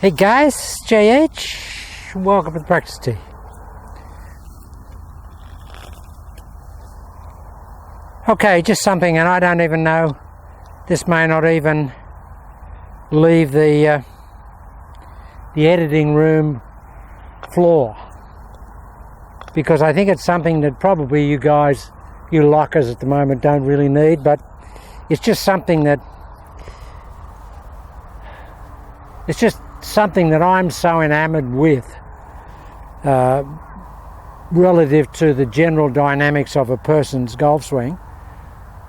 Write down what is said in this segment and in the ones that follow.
Hey guys, JH. Welcome to the practice tee. Okay, just something, and I don't even know, this may not even leave the editing room floor, because I think it's something that probably you guys, you lockers at the moment, don't really need, but it's just something that I'm so enamored with relative to the general dynamics of a person's golf swing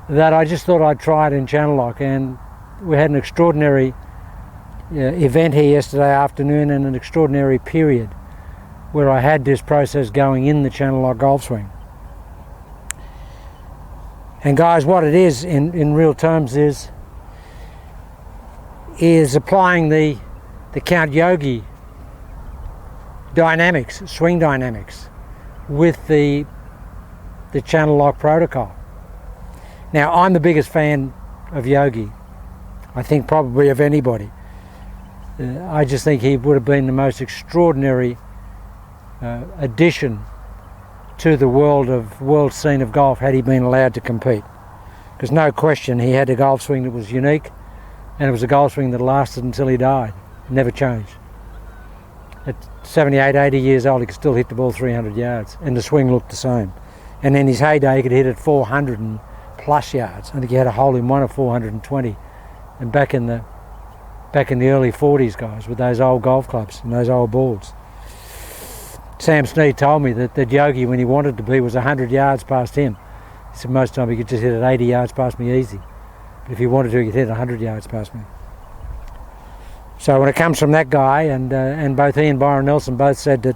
that I just thought I'd try it in channel lock. And we had an extraordinary event here yesterday afternoon, and an extraordinary period where I had this process going in the channel lock golf swing. And guys, what it is in real terms is applying the Count Yogi dynamics, swing dynamics, with the channel lock protocol. Now, I'm the biggest fan of Yogi, I think probably of anybody. I just think he would have been the most extraordinary addition to the world scene of golf had he been allowed to compete. Because no question, he had a golf swing that was unique, and it was a golf swing that lasted until he died. Never changed. At 78, 80 years old, he could still hit the ball 300 yards, and the swing looked the same. And in his heyday, he could hit it 400 and plus yards. I think he had a hole-in-one of 420. And back in the early 40s, guys, with those old golf clubs and those old balls. Sam Snead told me that Yogi, when he wanted to be, was 100 yards past him. He said most time he could just hit it 80 yards past me easy. But if he wanted to, he could hit 100 yards past me. So when it comes from that guy, and both he and Byron Nelson both said that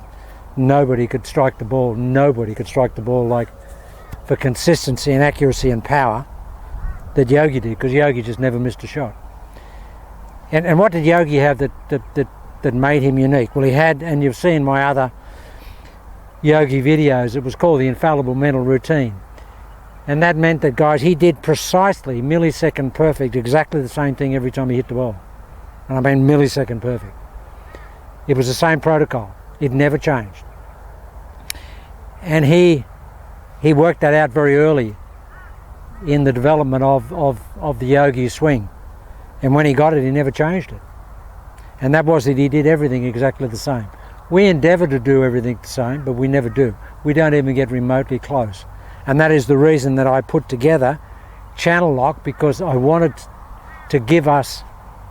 nobody could strike the ball like, for consistency and accuracy and power, that Yogi did, because Yogi just never missed a shot. And what did Yogi have that made him unique? Well, he had, and you've seen my other Yogi videos, it was called the Infallible Mental Routine. And that meant that, guys, he did precisely millisecond perfect, exactly the same thing every time he hit the ball. And I mean millisecond perfect. It was the same protocol. It never changed. And he worked that out very early in the development of the Yogi swing. And when he got it, he never changed it. And that was that he did everything exactly the same. We endeavour to do everything the same, but we never do. We don't even get remotely close. And that is the reason that I put together channel lock, because I wanted to give us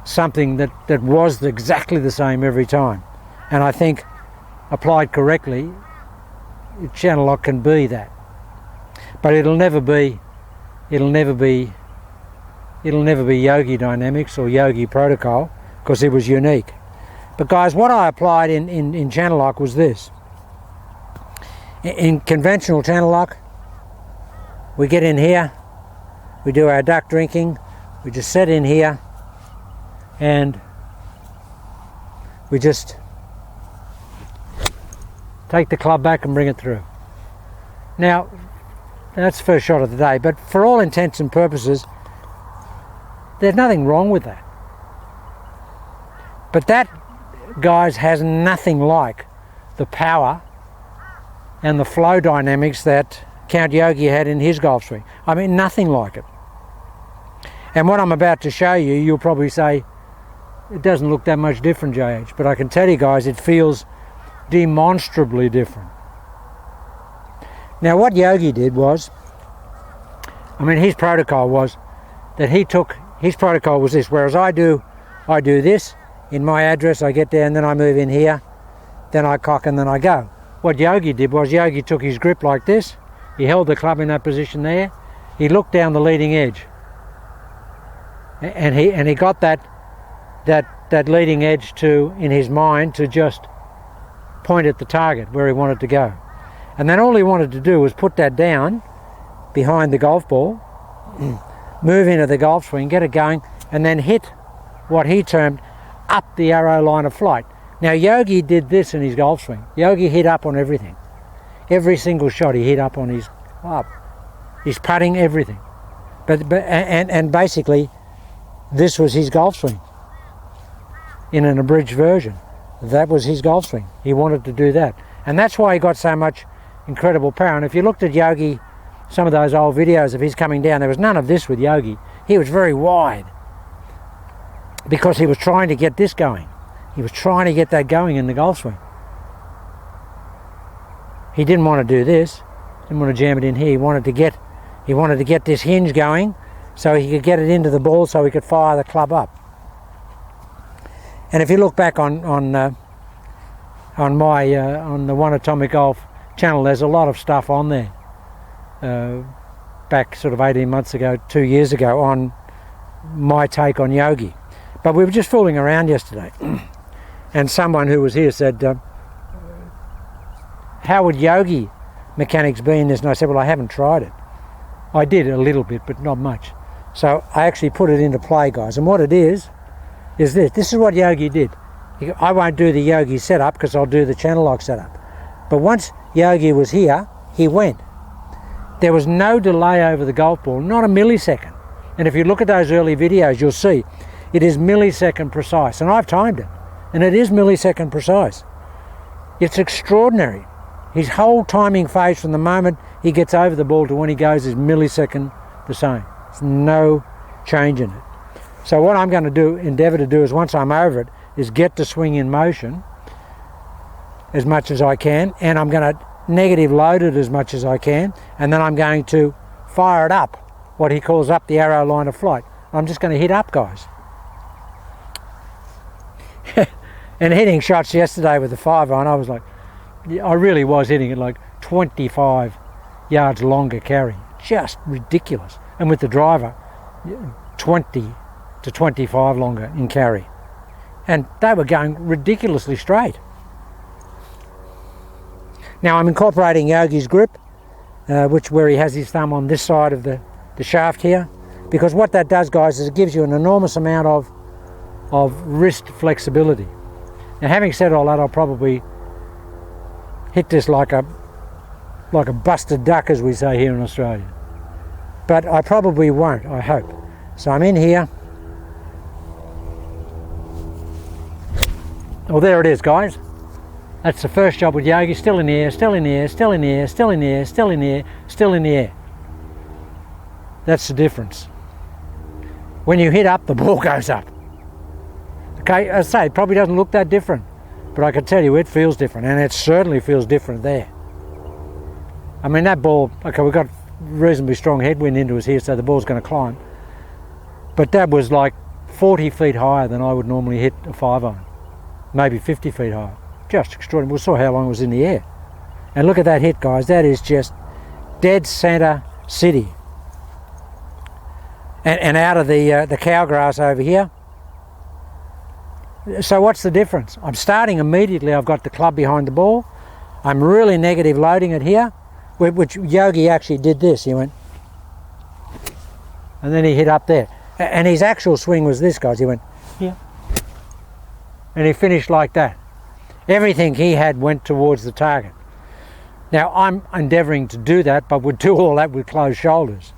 something that was exactly the same every time. And I think, applied correctly, channel lock can be that. But it'll never be Yogi dynamics or Yogi protocol, because it was unique. But guys, what I applied in channel lock was this. In conventional channel lock, we get in here, we do our duck drinking, we just set in here, and we just take the club back and bring it through. Now, that's the first shot of the day, but for all intents and purposes, there's nothing wrong with that. But that, guys, has nothing like the power and the flow dynamics that Count Yogi had in his golf swing. I mean, nothing like it. And what I'm about to show you, you'll probably say, it doesn't look that much different, JH. But I can tell you guys, it feels demonstrably different. Now, what Yogi did was, I mean, his protocol was that his protocol was this, whereas I do this, in my address, I get there and then I move in here, then I cock and then I go. What Yogi did was, Yogi took his grip like this, he held the club in that position there, he looked down the leading edge, and he got that leading edge in his mind to just point at the target where he wanted to go. And then all he wanted to do was put that down behind the golf ball, move into the golf swing, get it going, and then hit what he termed up the arrow line of flight. Now, Yogi did this in his golf swing. Yogi hit up on everything. Every single shot he hit up on his putting, everything. But basically, this was his golf swing. in an abridged version. That was his golf swing. He wanted to do that. And that's why he got so much incredible power. And if you looked at Yogi, some of those old videos of his coming down, there was none of this with Yogi. He was very wide because he was trying to get this going. He was trying to get that going in the golf swing. He didn't want to do this. Didn't want to jam it in here. He wanted to get this hinge going so he could get it into the ball so he could fire the club up. And if you look back on the One Atomic Golf channel, there's a lot of stuff on there. Back sort of 18 months ago, 2 years ago, on my take on Yogi. But we were just fooling around yesterday, and someone who was here said, how would Yogi mechanics be in this? And I said, well, I haven't tried it. I did a little bit, but not much. So I actually put it into play, guys. And what it is this. This is what Yogi did. I won't do the Yogi setup because I'll do the channel lock setup. But once Yogi was here, he went. There was no delay over the golf ball, not a millisecond. And if you look at those early videos, you'll see it is millisecond precise. And I've timed it, and it is millisecond precise. It's extraordinary. His whole timing phase from the moment he gets over the ball to when he goes is millisecond the same. There's no change in it. So what I'm going to endeavour to do is, once I'm over it, is get the swing in motion as much as I can, and I'm going to negative load it as much as I can, and then I'm going to fire it up, what he calls up the arrow line of flight. I'm just going to hit up, guys. And hitting shots yesterday with the 5-iron, I was like, I really was hitting it like 25 yards longer carry. Just ridiculous. And with the driver, 20 to 25 longer in carry. And they were going ridiculously straight. Now I'm incorporating Yogi's grip, where he has his thumb on this side of the shaft here, because what that does, guys, is it gives you an enormous amount of wrist flexibility. Now, having said all that, I'll probably hit this like a busted duck, as we say here in Australia. But I probably won't, I hope. So I'm in here. Well, there it is, guys. That's the first job with Yogi. Still in the air, still in the air, still in the air, still in the air, still in the air, still in the air. That's the difference. When you hit up, the ball goes up. Okay, as I say, it probably doesn't look that different, but I can tell you it feels different, and it certainly feels different there. I mean, that ball, okay, we've got reasonably strong headwind into us here, so the ball's going to climb. But that was like 40 feet higher than I would normally hit a 5-iron. Maybe 50 feet higher. Just extraordinary. We saw how long it was in the air. And look at that hit, guys. That is just dead center city. And out of the cow grass over here. So what's the difference? I'm starting immediately. I've got the club behind the ball. I'm really negative loading it here, which Yogi actually did this. He went, and then he hit up there. And his actual swing was this, guys. He went here, and he finished like that. Everything he had went towards the target. Now, I'm endeavouring to do that, but would do all that with closed shoulders.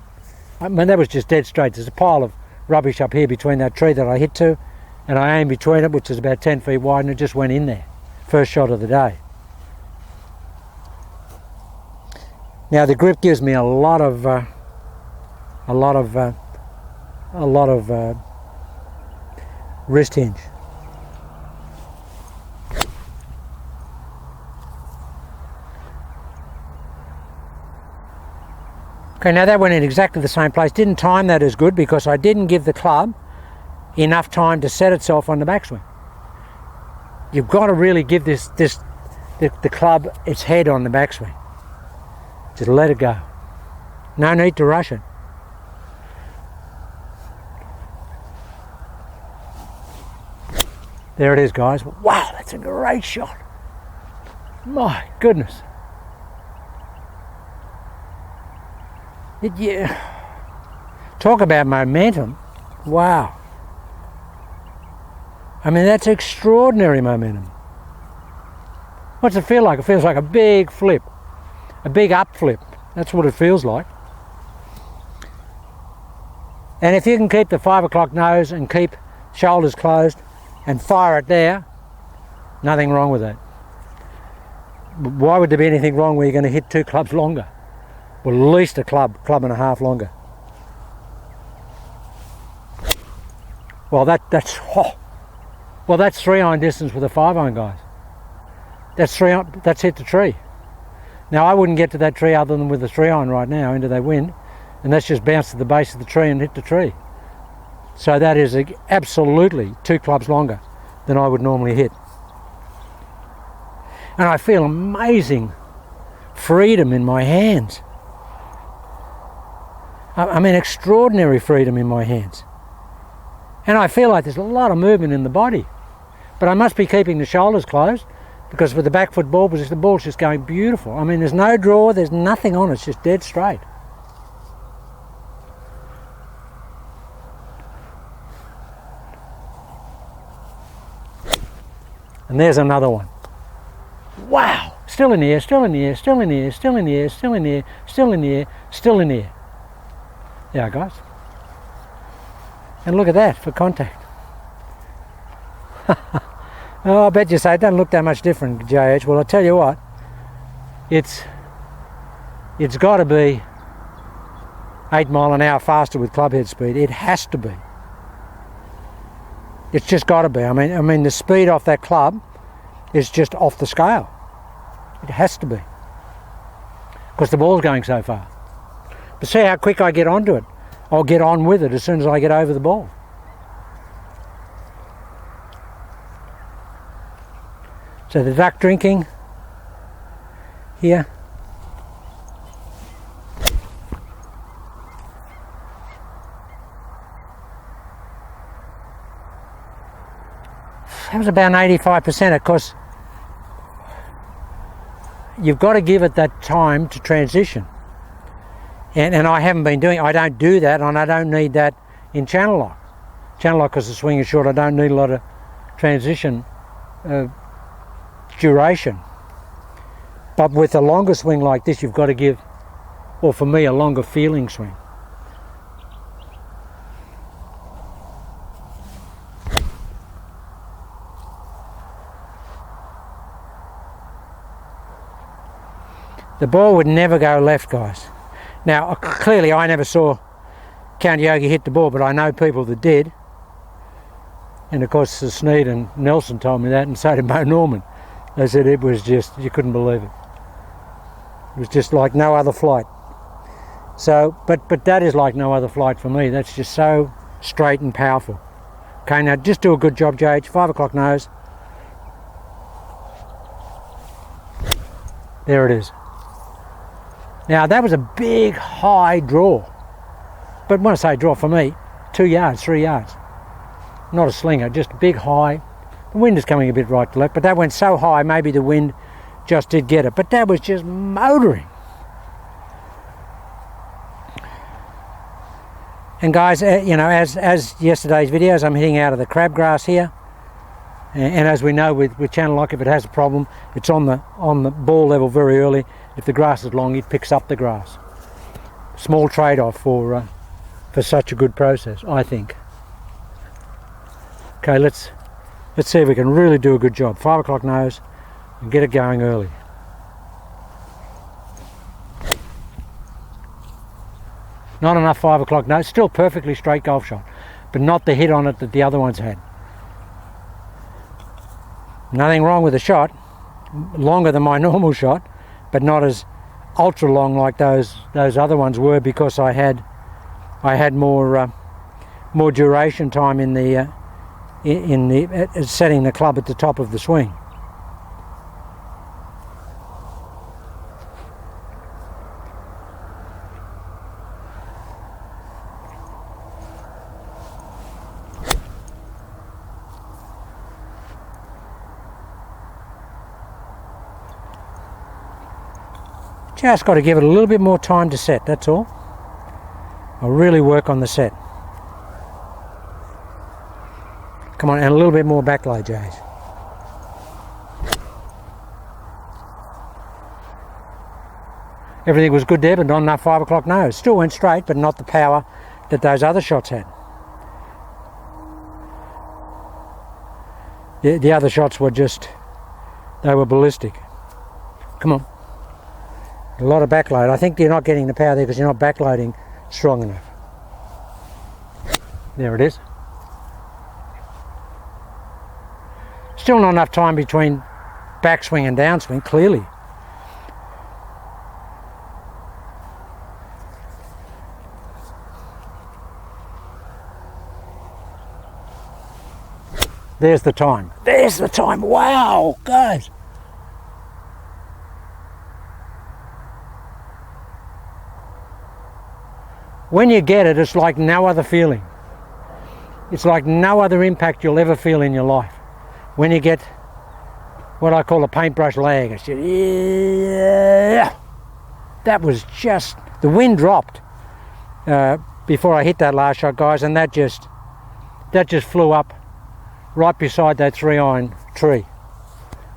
I mean, that was just dead straight. There's a pile of rubbish up here between that tree that I hit to, and I aimed between it, which is about 10 feet wide, and it just went in there. First shot of the day. Now, the grip gives me a lot of wrist hinge. Okay, now that went in exactly the same place. Didn't time that as good because I didn't give the club enough time to set itself on the backswing. You've got to really give the club its head on the backswing. Just let it go. No need to rush it. There it is, guys. Wow, that's a great shot. My goodness. Talk about momentum. Wow. I mean, that's extraordinary momentum. What's it feel like? It feels like a big flip, a big up flip. That's what it feels like. And if you can keep the 5 o'clock nose and keep shoulders closed and fire it there, nothing wrong with that. Why would there be anything wrong where you're going to hit 2 clubs longer? Well, at least a club and a half longer. Well, that's 3-iron distance with a 5-iron, guys. That's hit the tree. Now, I wouldn't get to that tree other than with a 3-iron right now into that wind, and that's just bounced to the base of the tree and hit the tree. So that is absolutely 2 clubs longer than I would normally hit. And I feel amazing freedom in my hands. I mean, extraordinary freedom in my hands. And I feel like there's a lot of movement in the body. But I must be keeping the shoulders closed, because with the back foot ball position, the ball's just going beautiful. I mean, there's no draw, there's nothing on it, it's just dead straight. And there's another one. Wow! Still in the air, still in the air, still in the air, still in the air, still in the air, still in the air, still in the air. Yeah, guys. And look at that for contact. Oh, I bet you say it doesn't look that much different, JH. Well, I'll tell you what. It's got to be 8 mile an hour faster with clubhead speed. It has to be. It's just got to be. I mean, the speed off that club is just off the scale. It has to be, because the ball's going so far. But see how quick I get onto it. I'll get on with it as soon as I get over the ball. So the duck drinking here. That was about 85%. Of course, you've got to give it that time to transition. And I haven't been doing it. I don't do that, and I don't need that in channel lock. Channel lock, because the swing is short, I don't need a lot of transition duration. But with a longer swing like this, you've got to give, or for me, a longer feeling swing. The ball would never go left, guys. Now, clearly I never saw Count Yogi hit the ball, but I know people that did. And of course, Sneed and Nelson told me that, and so did Mo Norman. They said it was just, you couldn't believe it. It was just like no other flight. So, but that is like no other flight for me. That's just so straight and powerful. Okay, now just do a good job, JH. 5 o'clock nose. There it is. Now that was a big high draw, but when I say draw, for me, 2 yards, 3 yards, not a slinger, just a big high. The wind is coming a bit right to left, but that went so high, maybe the wind just did get it, but that was just motoring. And guys, you know, as yesterday's videos, I'm hitting out of the crabgrass here, and as we know with channel lock, if it has a problem, it's on the ball level very early. If the grass is long, it picks up the grass. Small trade-off for such a good process, I think. Okay, let's see if we can really do a good job. 5 o'clock nose and get it going early. Not enough 5 o'clock nose. Still perfectly straight golf shot, but not the hit on it that the other ones had. Nothing wrong with the shot. Longer than my normal shot, but not as ultra long like those other ones were, because I had more duration time in the setting the club at the top of the swing. Just got to give it a little bit more time to set, that's all. I'll really work on the set. Come on, and a little bit more backload, Jays. Everything was good there, but not enough 5 o'clock nose. Still went straight, but not the power that those other shots had. The other shots were just, they were ballistic. Come on. A lot of backload. I think you're not getting the power there because you're not backloading strong enough. There it is. Still not enough time between backswing and downswing, clearly. There's the time. There's the time. Wow, guys. When you get it, it's like no other feeling. It's like no other impact you'll ever feel in your life. When you get what I call a paintbrush lag, it's just, yeah. That was just, the wind dropped before I hit that last shot, guys, and that just flew up right beside that 3-iron tree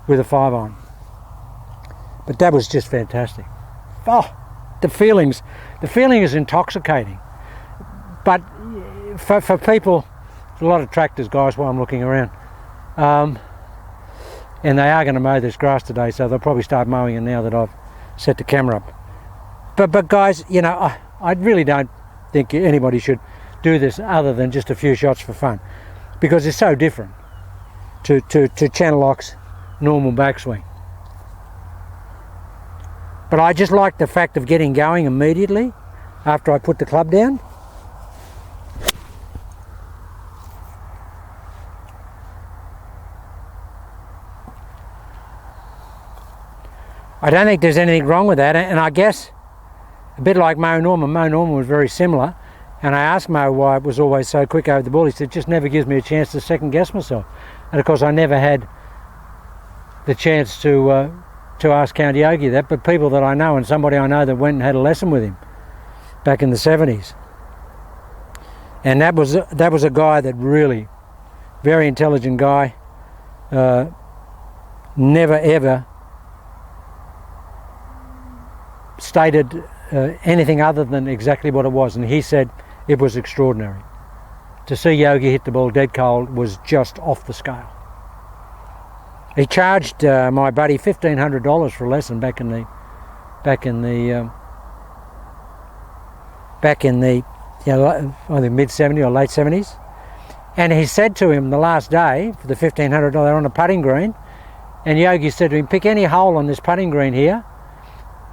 with a 5-iron. But that was just fantastic. Oh, the feeling is intoxicating. But for people, there's a lot of tractors, guys, while I'm looking around. And they are going to mow this grass today, so they'll probably start mowing it now that I've set the camera up. But guys, you know, I really don't think anybody should do this other than just a few shots for fun, because it's so different to Channel Lock's normal backswing. But I just like the fact of getting going immediately after I put the club down. I don't think there's anything wrong with that, and I guess a bit like Mo Norman. Mo Norman was very similar, and I asked Mo why it was always so quick over the ball. He said, it just never gives me a chance to second guess myself. And of course I never had the chance to ask Count Yogi that, but people that I know, and somebody I know that went and had a lesson with him back in the 70s. And that was a guy that really, very intelligent guy, never ever stated anything other than exactly what it was, and he said it was extraordinary. To see Yogi hit the ball dead cold was just off the scale. He charged my buddy $1,500 for a lesson back in the you know, either mid 70s or late 70s, and he said to him the last day for the $1,500 on a putting green, and Yogi said to him, pick any hole on this putting green here,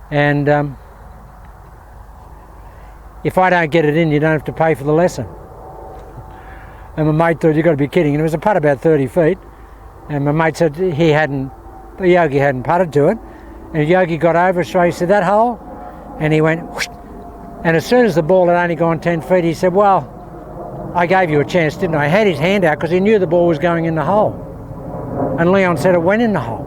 and if I don't get it in, you don't have to pay for the lesson. And my mate thought, you've got to be kidding. And it was a putt about 30 feet. And my mate said Yogi hadn't putted to it. And Yogi got over straight, he said, that hole? And he went, whoosh. And as soon as the ball had only gone 10 feet, he said, well, I gave you a chance, didn't I? I had his hand out because he knew the ball was going in the hole. And Leon said it went in the hole.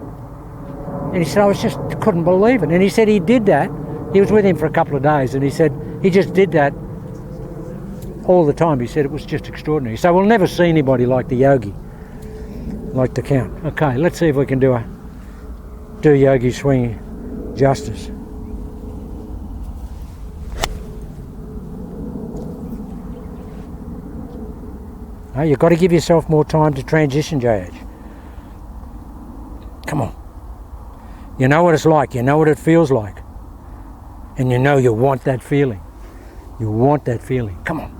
And he said, I was just couldn't believe it. And he said he did that. He was with him for a couple of days, and he said he just did that all the time. He said it was just extraordinary. So we'll never see anybody like the Yogi, like the Count. Okay, let's see if we can do Yogi's swing justice. No, you've got to give yourself more time to transition, JH. Come on. You know what it's like, you know what it feels like. And you know you want that feeling. You want that feeling. Come on.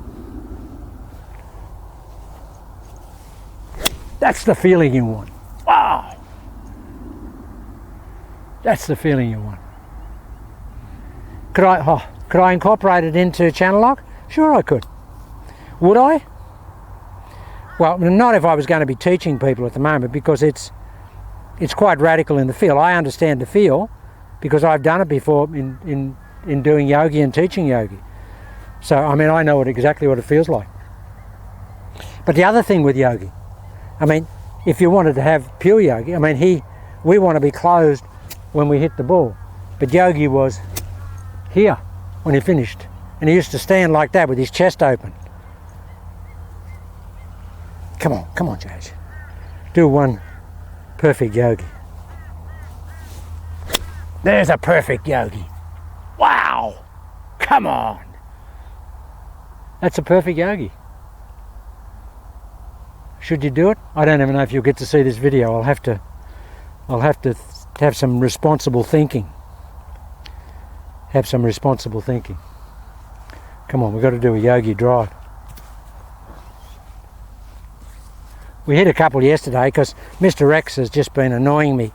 That's the feeling you want. Wow. That's the feeling you want. Could I incorporate it into Channel Lock? Sure I could. Would I? Well, not if I was going to be teaching people at the moment, because it's quite radical in the feel. I understand the feel because I've done it before in doing Yogi and teaching Yogi. So, I mean, I know exactly what it feels like. But the other thing with Yogi, I mean, if you wanted to have pure Yogi, I mean, we want to be closed when we hit the ball. But Yogi was here when he finished. And he used to stand like that with his chest open. Come on, Judge. Do one perfect Yogi. There's a perfect Yogi. Wow! Come on! That's a perfect Yogi. Should you do it? I don't even know if you'll get to see this video. I'll have to have some responsible thinking. Have some responsible thinking. Come on, we've got to do a yogi drive. We hit a couple yesterday because Mr. Rex has just been annoying me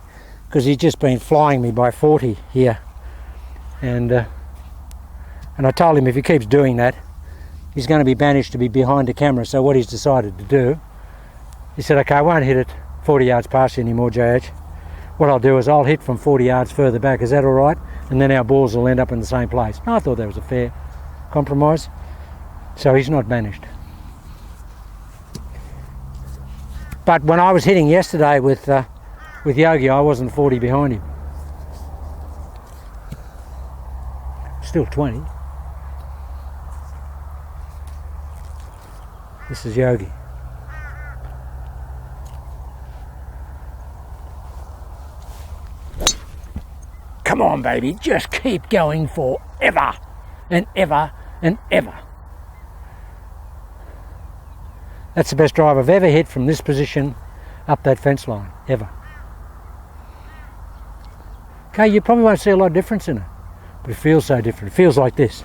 because he's just been flying me by 40 here. And I told him if he keeps doing that, he's going to be banished to be behind the camera. So what he's decided to do, he said, okay, I won't hit it 40 yards past you anymore, JH. What I'll do is I'll hit from 40 yards further back. Is that all right? And then our balls will end up in the same place. I thought that was a fair compromise. So he's not banished. But when I was hitting yesterday with Yogi, I wasn't 40 behind him. Still 20. This is Yogi. Come on, baby, just keep going forever and ever and ever. That's the best drive I've ever hit from this position up that fence line, ever. Okay, you probably won't see a lot of difference in it, but it feels so different. It feels like this.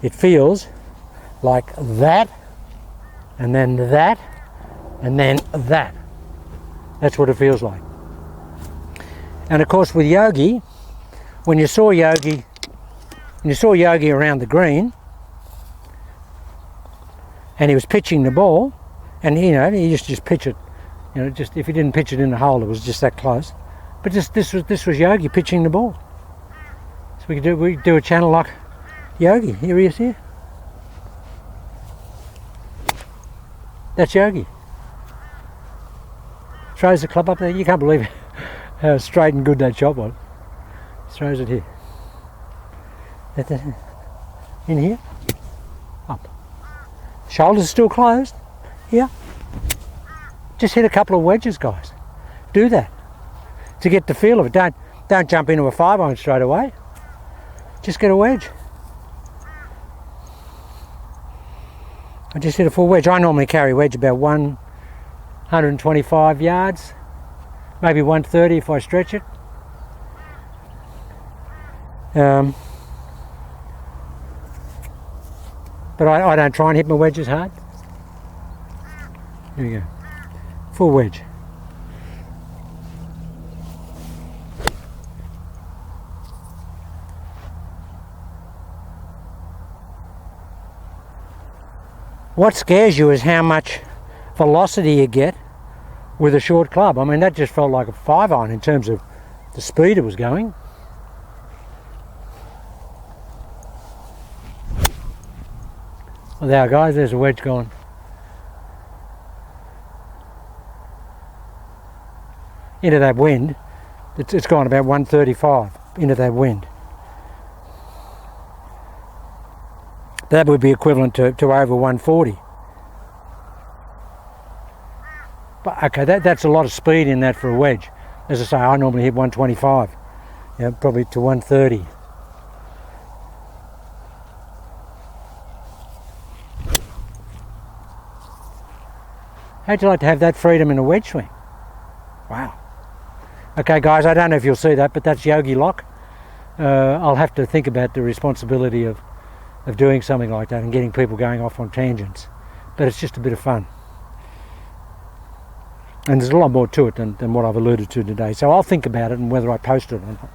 It feels like that, and then that, and then that. That's what it feels like. And of course with Yogi, when you saw Yogi around the green, and he was pitching the ball, and he used to just pitch it, just if he didn't pitch it in the hole, it was just that close. But this was Yogi pitching the ball. So we could do a channel like Yogi. Here he is here. That's Yogi. Throws the club up there. You can't believe how straight and good that shot was. Throws it here. In here. Up. Shoulders are still closed. Here. Just hit a couple of wedges, guys. Do that to get the feel of it. Don't jump into a 5-iron straight away. Just get a wedge. I just hit a full wedge. I normally carry a wedge about 125 yards, maybe 130 if I stretch it. But I don't try and hit my wedges hard. Here we go. Full wedge. What scares you is how much velocity you get with a short club. I mean, that just felt like a 5-iron in terms of the speed it was going. Well, there, guys, there's a wedge gone. Into that wind. It's gone about 135 into that wind. That would be equivalent to over 140. But okay, that's a lot of speed in that for a wedge. As I say, I normally hit 125, probably to 130. How'd you like to have that freedom in a wedge swing? Wow. Okay, guys, I don't know if you'll see that, but that's Yogi Lock. I'll have to think about the responsibility of doing something like that and getting people going off on tangents. But it's just a bit of fun. And there's a lot more to it than what I've alluded to today. So I'll think about it and whether I post it or not.